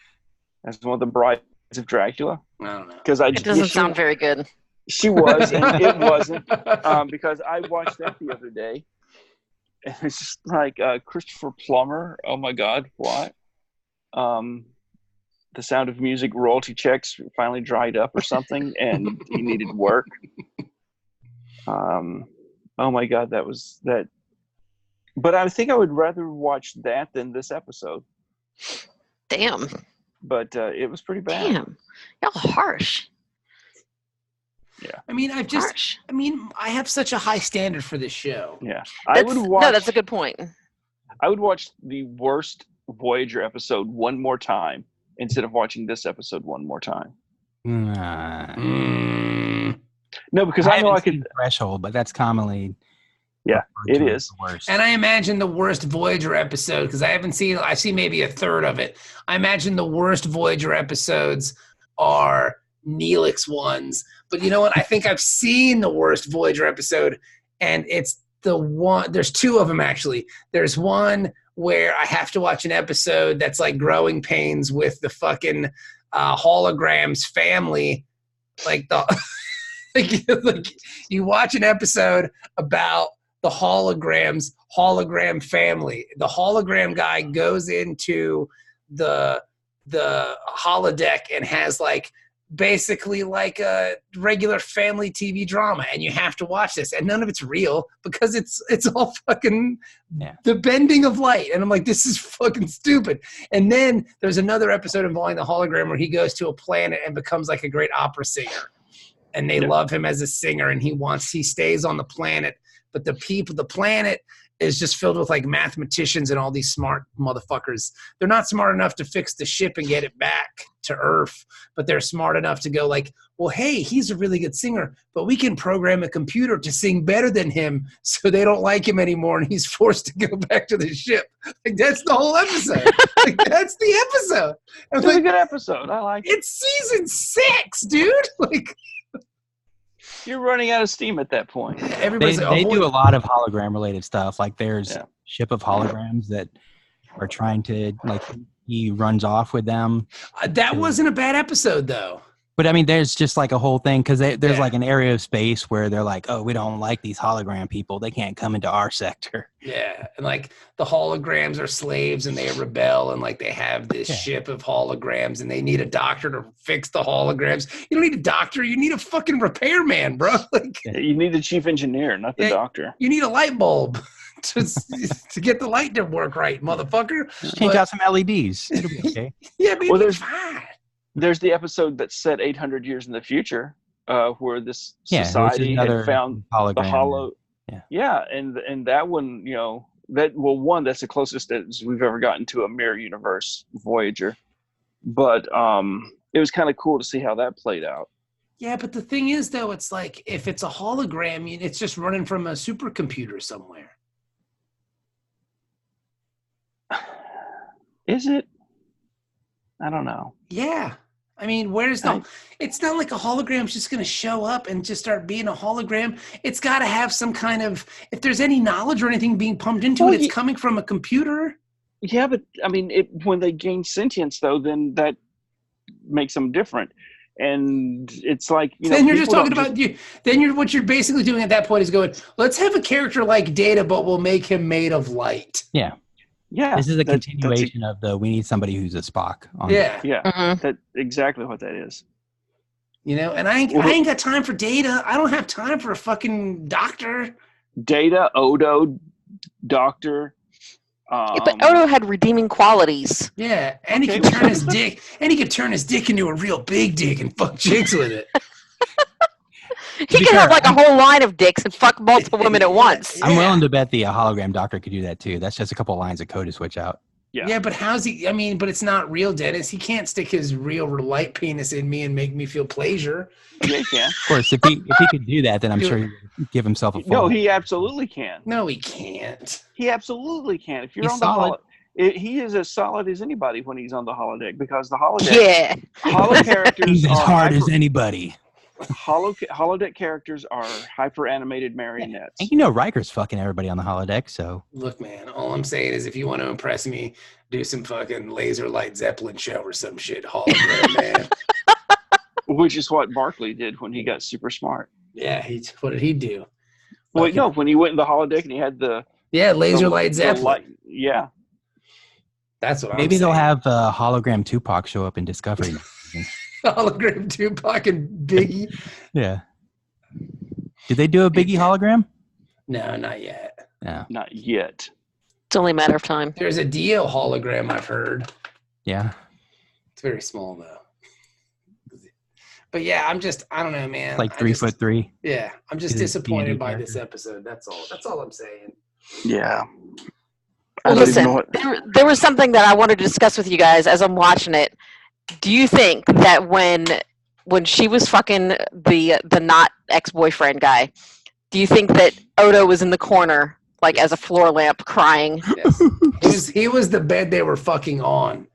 as one of the brides of Dracula? I don't know. Because it doesn't sound very good. She was, and it wasn't, because I watched that the other day. And it's just like Christopher Plummer. Oh my God, what? The Sound of Music royalty checks finally dried up or something, and he needed work. Oh my God, that was that. But I think I would rather watch that than this episode. Damn. But it was pretty bad. Damn. Y'all harsh. Yeah. I mean, I have such a high standard for this show. Yeah. No, that's a good point. I would watch the worst Voyager episode one more time instead of watching this episode one more time. No, because I know I could threshold, but that's commonly. Yeah, it is. And I imagine the worst Voyager episode, because I've seen maybe a third of it. I imagine the worst Voyager episodes are Neelix ones. But you know what? I think I've seen the worst Voyager episode, and it's the one. There's two of them, actually. There's one where I have to watch an episode that's like Growing Pains with the fucking holograms family. Like like you watch an episode about the hologram family. The hologram guy goes into the holodeck and has like basically like a regular family TV drama, and you have to watch this, and none of it's real because it's all fucking the bending of light, and I'm like, this is fucking stupid. And then there's another episode involving the hologram where he goes to a planet and becomes like a great opera singer, and they love him as a singer, and he stays on the planet. But the planet is just filled with like mathematicians and all these smart motherfuckers. They're not smart enough to fix the ship and get it back to Earth, but they're smart enough to go like, well, hey, he's a really good singer, but we can program a computer to sing better than him, so they don't like him anymore, and he's forced to go back to the ship. Like, that's the whole episode. Like, that's the episode. It's a good episode. I like it. It's season 6, dude. Like, you're running out of steam at that point. They do a lot of hologram related stuff. Like there's Ship of Holograms that are trying to like he runs off with them. That wasn't a bad episode, though. But I mean, there's just like a whole thing because there's like an area of space where they're like, oh, we don't like these hologram people. They can't come into our sector. Yeah, and like the holograms are slaves and they rebel and like they have this ship of holograms and they need a doctor to fix the holograms. You don't need a doctor. You need a fucking repairman, bro. Like you need the chief engineer, not the doctor. You need a light bulb to get the light to work right, motherfucker. Just change out some LEDs. It'll be okay. Yeah, but well, there's fine. There's the episode that's set 800 years in the future, where this society had found the hollow. Yeah, and that one, you know, that's the closest as we've ever gotten to a mirror universe Voyager. But it was kind of cool to see how that played out. Yeah, but the thing is, though, it's like if it's a hologram, it's just running from a supercomputer somewhere. Is it? I don't know. Yeah. I mean, it's not like a hologram's just going to show up and just start being a hologram. It's got to have some kind of, if there's any knowledge or anything being pumped into it, it's coming from a computer. Yeah, but I mean, when they gain sentience, though, then that makes them different. And it's like, you know, then you're just talking about you. Then what you're basically doing at that point is going, let's have a character like Data, but we'll make him made of light. Yeah. Yeah, this is a continuation of we need somebody who's a Spock. That's exactly what that is. You know, and I ain't got time for Data. I don't have time for a fucking doctor. Data, Odo, Doctor. But Odo had redeeming qualities. Yeah, and he could turn his dick, into a real big dick and fuck chicks with it. He could have like a whole line of dicks and fuck multiple women at once. I'm willing to bet the hologram doctor could do that too. That's just a couple of lines of code to switch out. Yeah, but how's he? I mean, but it's not real, Dennis. He can't stick his real light penis in me and make me feel pleasure. Yeah, he can. Of course, if he could do that, then I'm sure he would give himself a full. No, he absolutely can. No, he can't. He absolutely can. If you're on the holodeck, he is as solid as anybody when he's on the holodeck because the holodeck. Holo characters he's as hard as anybody. Holodeck characters are hyper animated marionettes. And you know Riker's fucking everybody on the holodeck, so look, man, all I'm saying is if you want to impress me, do some fucking laser light Zeppelin show or some shit. Hologram, man. Which is what Barkley did when he got super smart. Yeah, what did he do? Well, no, when he went in the holodeck and he had the laser light Zeppelin. Yeah. That's what maybe they'll have hologram Tupac show up in Discovery. Hologram Tupac and Biggie. Yeah. Did they do a Biggie hologram? No, not yet. No. Not yet. It's only a matter of time. There's a Dio hologram I've heard. Yeah. It's very small though. But yeah, I don't know, man. It's like 3'3". Yeah. I'm just disappointed by this episode. That's all. That's all I'm saying. Yeah. Well, listen, there was something that I wanted to discuss with you guys as I'm watching it. Do you think that when she was fucking the not ex-boyfriend guy, do you think that Odo was in the corner like as a floor lamp crying? Yes. He was the bed they were fucking on.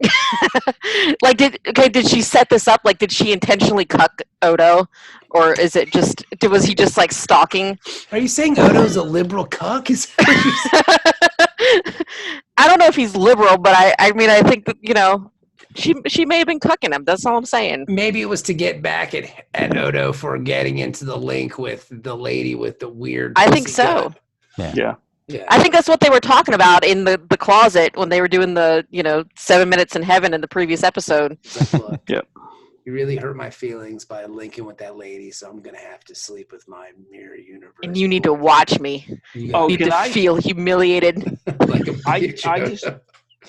Like did she set this up? Like did she intentionally cuck Odo, or was he just like stalking? Are you saying Odo's a liberal cuck? Is that what you're saying? I don't know if he's liberal, but I mean I think that, you know, She may have been cucking him. That's all I'm saying. Maybe it was to get back at Odo for getting into the link with the lady with the weird. I think so. Yeah. I think that's what they were talking about in the closet when they were doing the 7 minutes in heaven in the previous episode. Look, yep. You really hurt my feelings by linking with that lady, so I'm gonna have to sleep with my mirror universe. And you need to watch me. You need to feel humiliated. Like a bitch.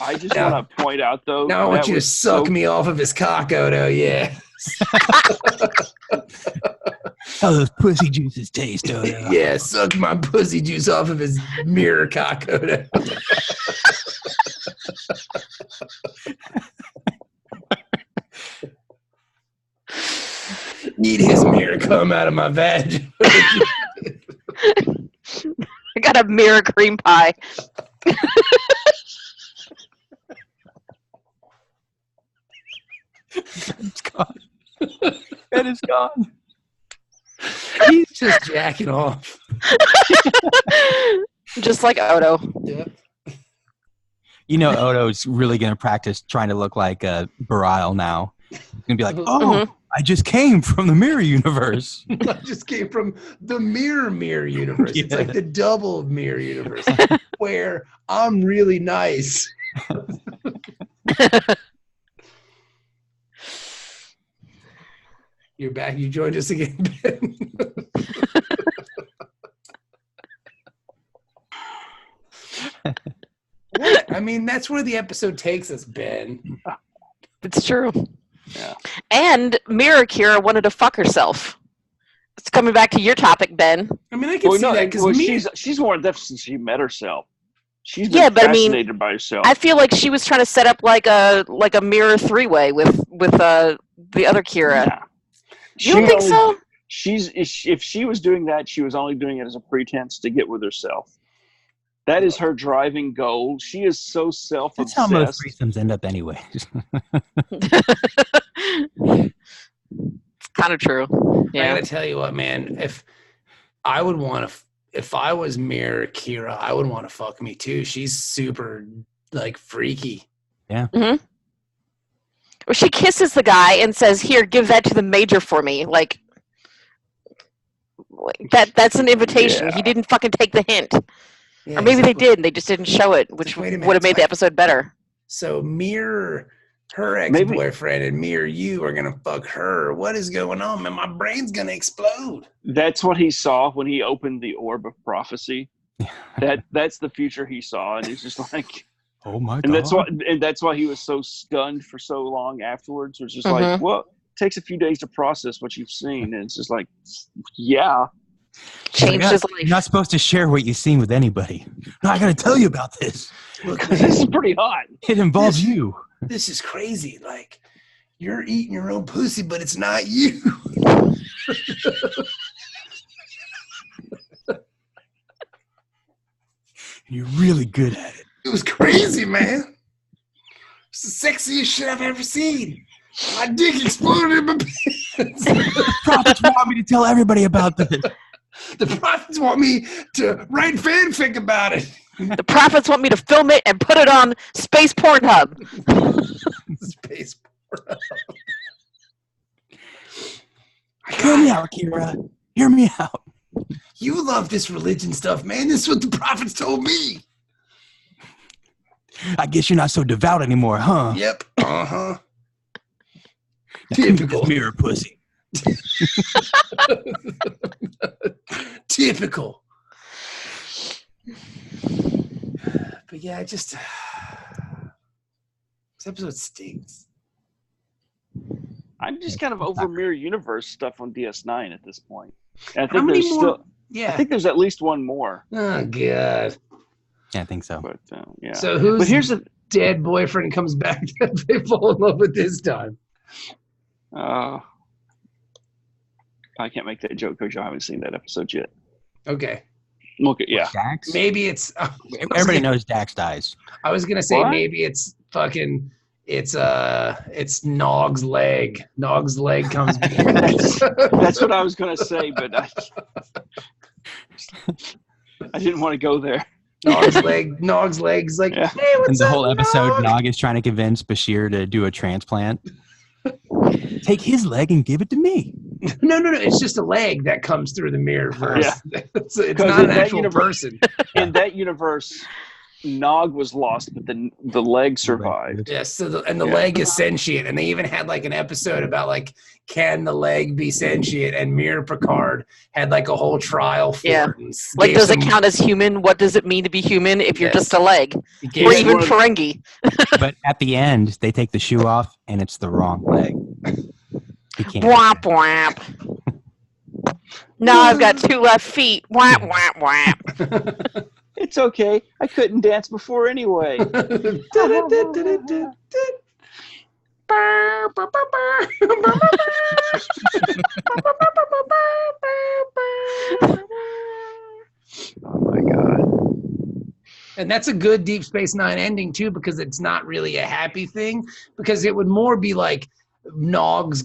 I just want to point out, though. Now I want you to suck me off of his cock, Odo. Yeah. How those pussy juices taste, Odo. Yeah, suck my pussy juice off of his mirror cock, Odo. Need his mirror come out of my vag. I got a mirror cream pie. It's gone. It is gone. He's just jacking off. Just like Odo. Yep. You know, Odo's really going to practice trying to look like Bareil now. He's going to be like, oh, I just came from the mirror universe. I just came from the mirror universe. Yeah. It's like the double mirror universe where I'm really nice. You're back. You joined us again, Ben. I mean, that's where the episode takes us, Ben. It's true. Yeah. And Mirror Kira wanted to fuck herself. It's coming back to your topic, Ben. I mean, I can see that because she's more in depth since she met herself. She's been fascinated by herself. I feel like she was trying to set up like a mirror three-way with the other Kira. Yeah. You don't think so? If she was doing that, she was only doing it as a pretense to get with herself. That is her driving goal. She is so self-obsessed. That's how most threesomes end up anyway. It's kind of true. Yeah. I gotta tell you what, man. If I was Mirror Kira, I would want to fuck me too. She's super like freaky. Yeah. Mm-hmm. Well, she kisses the guy and says, "Here, give that to the major for me." Like that's an invitation. Yeah. He didn't fucking take the hint. Yeah, or maybe they did, and they just didn't show it, which would have made the episode better. So Mirror, her ex-boyfriend, and Mirror, you are going to fuck her. What is going on, man? My brain's going to explode. That's what he saw when he opened the orb of prophecy. That's the future he saw, and he's just like, oh my God. And that's why he was so stunned for so long afterwards. It was just like, well, it takes a few days to process what you've seen, and it's just like, yeah. Changed his life. You're not supposed to share what you've seen with anybody. No, I got to tell you about this. Look, this is pretty hot. It involves you. This is crazy. Like, you're eating your own pussy, but it's not you. You're really good at it. It was crazy, man. It's the sexiest shit I've ever seen. My dick exploded in my pants. The prophets want me to tell everybody about this. The prophets want me to write fanfic about it. The prophets want me to film it and put it on Space Pornhub. Space Pornhub. Hear me out, Kira. Hear me out. You love this religion stuff, man. This is what the prophets told me. I guess you're not so devout anymore, huh? Yep. Uh-huh. Typical. Mirror pussy. Typical. But yeah, this episode stinks. I'm just kind of over Mirror Universe stuff on DS9 at this point. And I think there's still. Yeah. I think there's at least one more. Oh God. Yeah, I think so. But yeah. So here's a dead boyfriend comes back that they fall in love with this time? I can't make that joke because I haven't seen that episode yet. Okay. Look at Dax? Maybe it's. Everybody knows Dax dies. I was gonna say maybe it's fucking. It's Nog's leg. Nog's leg comes back. That's what I was gonna say, but I didn't want to go there. Nog's leg's like, yeah. Hey, what's up? And the whole episode, Nog? Nog is trying to convince Bashir to do a transplant. Take his leg and give it to me. No. It's just a leg that comes through the mirror verse. Yeah. It's not an actual person. In that universe, Nog was lost, but the leg survived. Yes, so the leg is sentient, and they even had like an episode about like, can the leg be sentient? And Mirror Picard had like a whole trial for it. Like, does it count as human? What does it mean to be human if you're just a leg? Or even Ferengi. But at the end, they take the shoe off, and it's the wrong leg. Whap, whap. Now I've got 2 left feet. Whap, whap, whap. It's okay. I couldn't dance before anyway. Oh my God. And that's a good Deep Space Nine ending too, because it's not really a happy thing, because it would more be like Nog's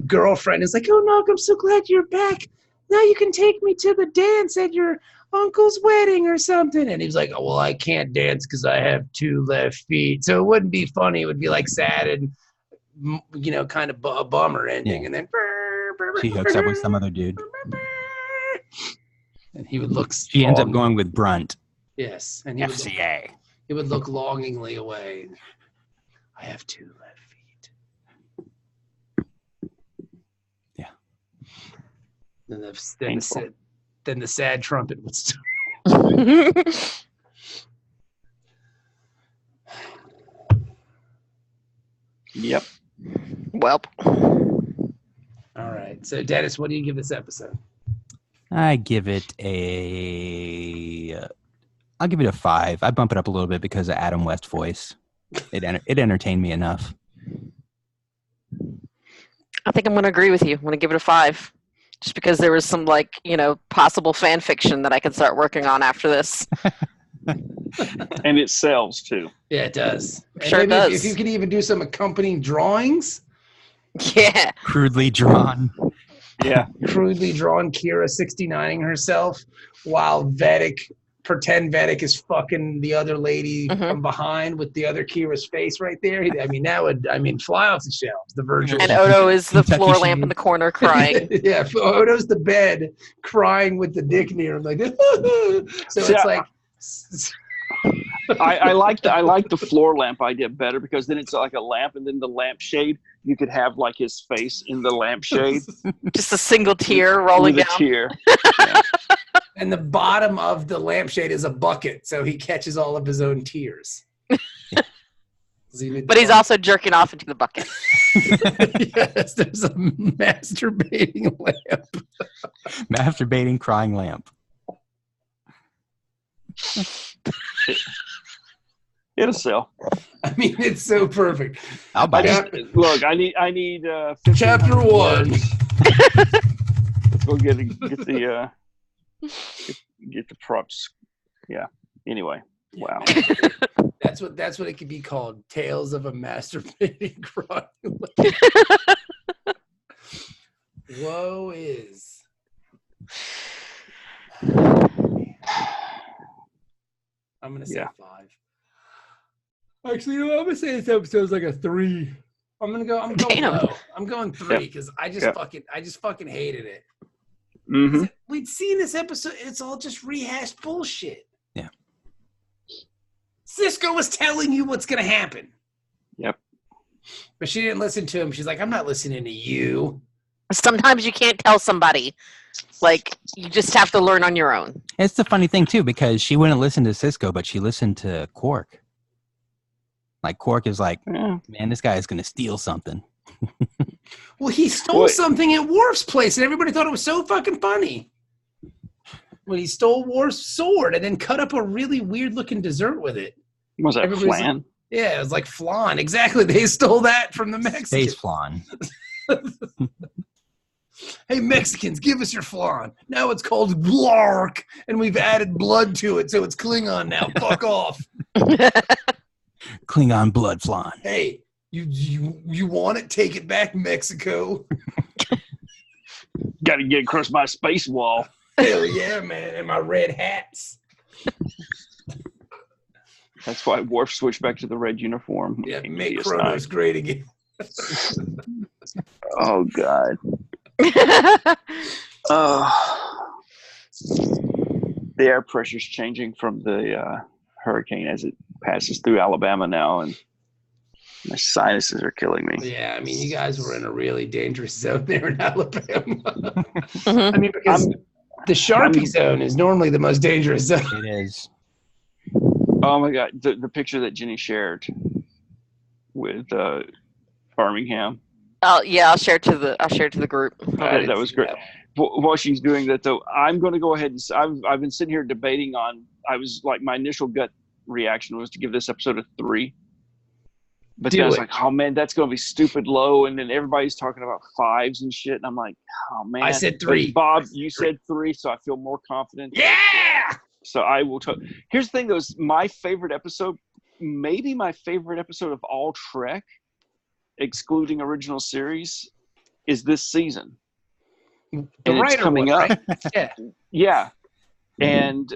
girlfriend is like, oh Nog, I'm so glad you're back. Now you can take me to the dance at your Uncle's wedding or something. And he was like, oh, well, I can't dance because I have 2 left feet. So it wouldn't be funny. It would be like sad and, kind of a bummer ending. And then she hooks up with some other dude. And he would look. She ends up going with Brunt. Yes. And FCA. He would look longingly away. I have 2 left feet. Yeah. Then the sad trumpet would start. Yep. Well. All right. So, Dennis, what do you give this episode? I give it I'll give it a 5. I bump it up a little bit because of Adam West's voice. It entertained me enough. I think I'm going to agree with you. I'm going to give it a 5. Just because there was some, possible fan fiction that I can start working on after this. And it sells, too. Yeah, it does. Sure it does. If you could even do some accompanying drawings. Yeah. Crudely drawn. Yeah. Crudely drawn Kira 69ing herself while pretend Vedic is fucking the other lady from behind with the other Kira's face right there. Fly off the shelves. The virtual. And Odo is the floor lamp in the corner crying. Yeah, Odo's the bed crying with the dick near him like this. So it's like. I like the floor lamp idea better because then it's like a lamp and then the lampshade you could have like his face in the lampshade. Just a single tear rolling with down. A tear. Yeah. And the bottom of the lampshade is a bucket, so he catches all of his own tears. But he's also jerking off into the bucket. Yes, there's a masturbating lamp. Masturbating crying lamp. It'll sell. I mean, it's so perfect. I'll buy it. Look, I need chapter 1. Let's go get the props. Yeah. Anyway, wow. That's what it could be called. Tales of a masturbating crying lamp. Woe is. I'm gonna say 5. Actually, I'm gonna say this episode's like a 3. I'm going low. I'm going 3 because I just fucking hated it. Mm-hmm. We'd seen this episode. It's all just rehashed bullshit. Yeah. Cisco was telling you what's gonna happen. Yep. But she didn't listen to him. She's like, I'm not listening to you. Sometimes you can't tell somebody. You just have to learn on your own. It's the funny thing, too, because she wouldn't listen to Cisco, but she listened to Quark. Like, Quark is like, man, this guy is going to steal something. Well, he stole something at Worf's place, and everybody thought it was so fucking funny. When he stole Worf's sword and then cut up a really weird-looking dessert with it. Was that flan? Yeah, it was like flan. Exactly. They stole that from the Mexicans. Space flan. Hey, Mexicans, give us your flan. Now it's called Dork, and we've added blood to it, so it's Klingon now. Fuck off. Klingon blood flan. Hey, you want it? Take it back, Mexico. Got to get across my space wall. Hell yeah, man. And my red hats. That's why Worf switched back to the red uniform. Yeah, make Kronos great again. Oh, God. The air pressure's changing from the hurricane as it passes through Alabama now, and my sinuses are killing me. Yeah, I mean, you guys were in a really dangerous zone there in Alabama. I mean, because the Sharpie zone is normally the most dangerous zone. It is. Oh my God, the picture that Jenny shared with Birmingham. Oh yeah, I'll share it to the group. That was great. While she's doing that, though, I'm going to go ahead and I've been sitting here debating on. I was like, my initial gut reaction was to give this episode a 3, but then I was like, oh man, that's going to be stupid low, and then everybody's talking about 5s and shit, and I'm like, oh man. I said 3. But Bob, you said 3, so I feel more confident. Yeah. So I will. Here's the thing, though. My favorite episode, maybe my favorite episode of all Trek, excluding original series, is this season. The and it's coming up. Yeah. Yeah. and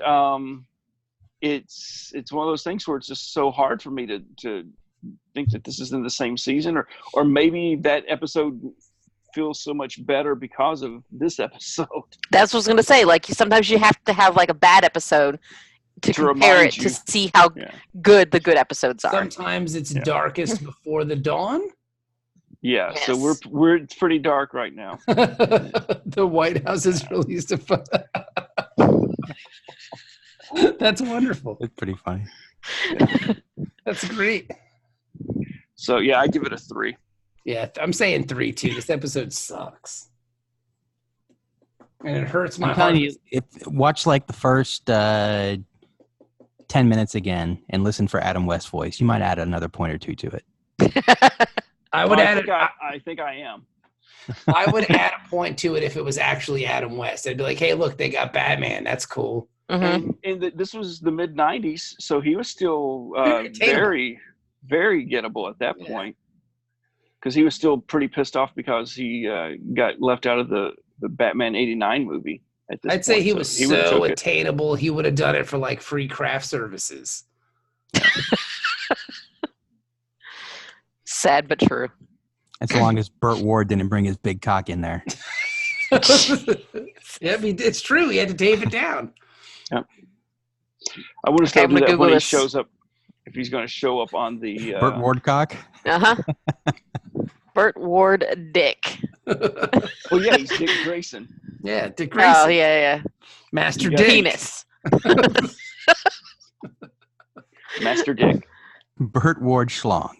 it's one of those things where it's just so hard for me to think that this is in the same season, or maybe that episode feels so much better because of this episode. That's what I was gonna say. Like sometimes you have to have like a bad episode to compare it to see how good the good episodes are. Sometimes it's darkest before the dawn. Yeah, yes. So we're pretty dark right now. The White House has released a photo. That's wonderful. It's pretty funny. Yeah. That's great. So yeah, I give it a 3. Yeah, I'm saying 3 too. This episode sucks, and it hurts my heart. Watch like the first 10 minutes again, and listen for Adam West's voice. You might add another point or two to it. I would add. I think I am. I would add a point to it if it was actually Adam West. I'd be like, "Hey, look, they got Batman. That's cool." Mm-hmm. And this was the mid '90s, so he was still very, very gettable at that point. Because he was still pretty pissed off because he got left out of the Batman '89 movie. I'd say he was so attainable. He would have done it for like free craft services. Sad but true. As long as Burt Ward didn't bring his big cock in there. Yeah, it's true. He had to tape it down. Yeah. I would have thought that when he shows up, if he's going to show up on the Burt Ward cock. Burt Ward Dick. Oh yeah, he's Dick Grayson. Yeah, Dick Grayson. Oh yeah. Master Dick. Penis. Master Dick. Burt Ward Schlong.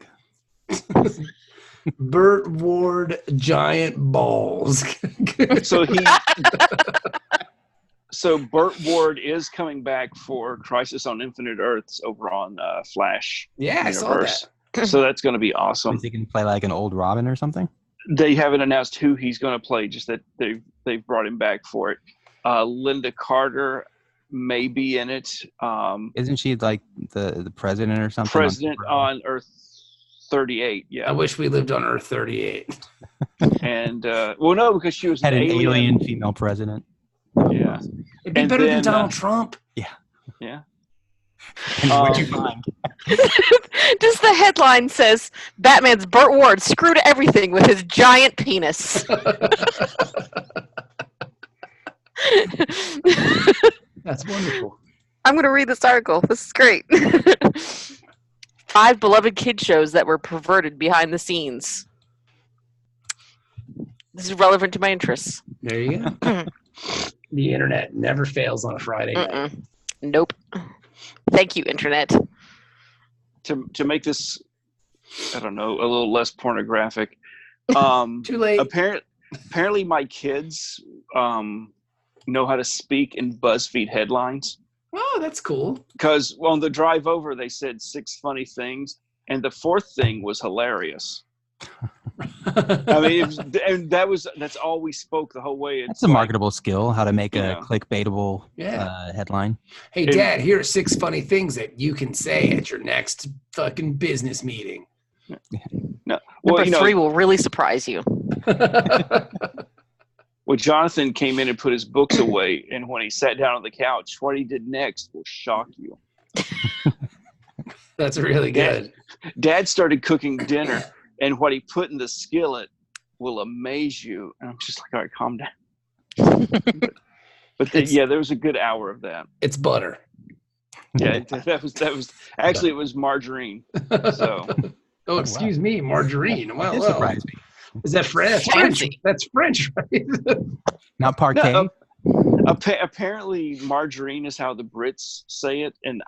Burt Ward Giant Balls. So Burt Ward is coming back for Crisis on Infinite Earths over on Flash. Yeah, Universe. I saw that. So that's going to be awesome. Is he going to play like an old Robin or something? They haven't announced who he's going to play, just that they've brought him back for it. Linda Carter may be in it. Isn't she like the president or something? President on Earth 38, yeah. I wish we lived on Earth 38. And, well, no, because she was had an alien female president. Yeah. It'd be better than Donald Trump. Yeah. Yeah. And what'd you find? Just the headline says, Batman's Burt Ward screwed everything with his giant penis. That's wonderful. I'm going to read this article. This is great. 5 beloved kid shows that were perverted behind the scenes. This is relevant to my interests. There you go. The internet never fails on a Friday night. Nope. Thank you, internet. To make this, I don't know, a little less pornographic. Too late. Apparently my kids know how to speak in BuzzFeed headlines. Oh, that's cool. Because on the drive over, they said 6 funny things, and the 4th thing was hilarious. I mean, and that's all we spoke the whole way. That's a marketable skill, how to make a clickbaitable headline. Hey, Dad, here are 6 funny things that you can say at your next fucking business meeting. No, well, Number 3 will really surprise you. Well, Jonathan came in and put his books away, and when he sat down on the couch, what he did next will shock you. That's really good. Dad started cooking dinner, and what he put in the skillet will amaze you. And I'm just like, all right, calm down. But there was a good hour of that. It's butter. Yeah, that was actually it was margarine. So. Oh, excuse me, margarine. Well, that surprised me. Is that French? That's French, right? Not parquet. No, apparently, margarine is how the Brits say it, and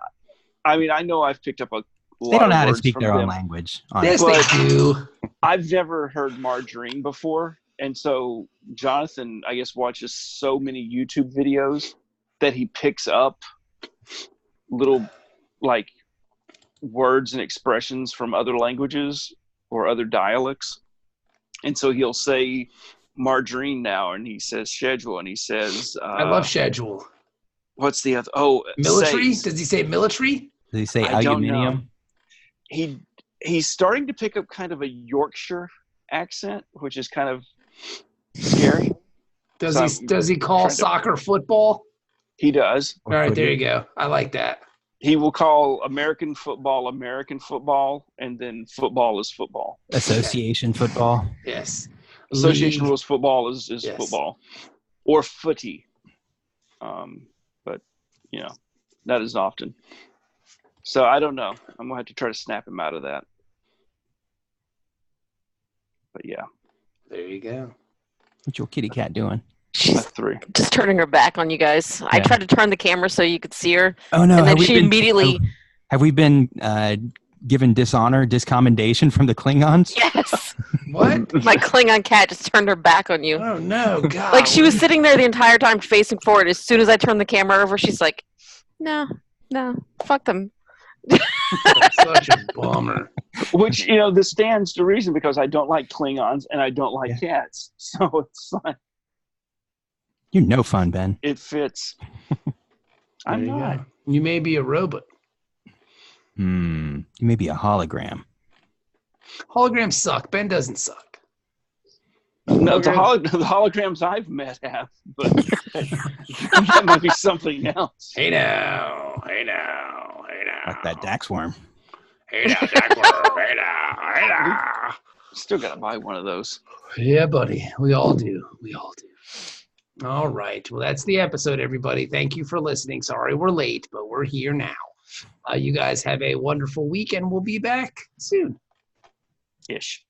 I mean, I know I've picked up a lot. They don't know of how to words speak their from own them. language. Yes, they do. I've never heard margarine before, and so Jonathan, I guess, watches so many YouTube videos that he picks up little like words and expressions from other languages or other dialects. And so he'll say margarine now, and he says schedule, and he says I love schedule. What's the other? Oh, military. Says. Does he say military? Does he say I aluminium? He's starting to pick up kind of a Yorkshire accent, which is kind of scary. Does he call soccer football? He does. All right, there you go. I like that. He will call American football, and then football is football. Association football. Yes. Association rules football is football. Or footy. But, not as often. So I don't know. I'm going to have to try to snap him out of that. But yeah. There you go. What's your kitty cat doing? She's 3. just turning her back on you guys. Yeah. I tried to turn the camera so you could see her. Oh, no. And then she immediately... Have we been given discommendation from the Klingons? Yes. What? My Klingon cat just turned her back on you. Oh, no. God. Like, she was sitting there the entire time facing forward. As soon as I turned the camera over, she's like, no, fuck them. That's such a bummer. Which, this stands to reason because I don't like Klingons and I don't like cats. So it's like... You're no fun, Ben. It fits. I'm not. Go. You may be a robot. You may be a hologram. Holograms suck. Ben doesn't suck. No, the holograms I've met have, but that might be something else. Hey now. Like that Dax worm. Hey now, Dax worm. Hey now. Still got to buy one of those. Yeah, buddy. We all do. All right. Well, that's the episode, everybody. Thank you for listening. Sorry we're late, but we're here now. You guys have a wonderful week, and we'll be back soon. Ish.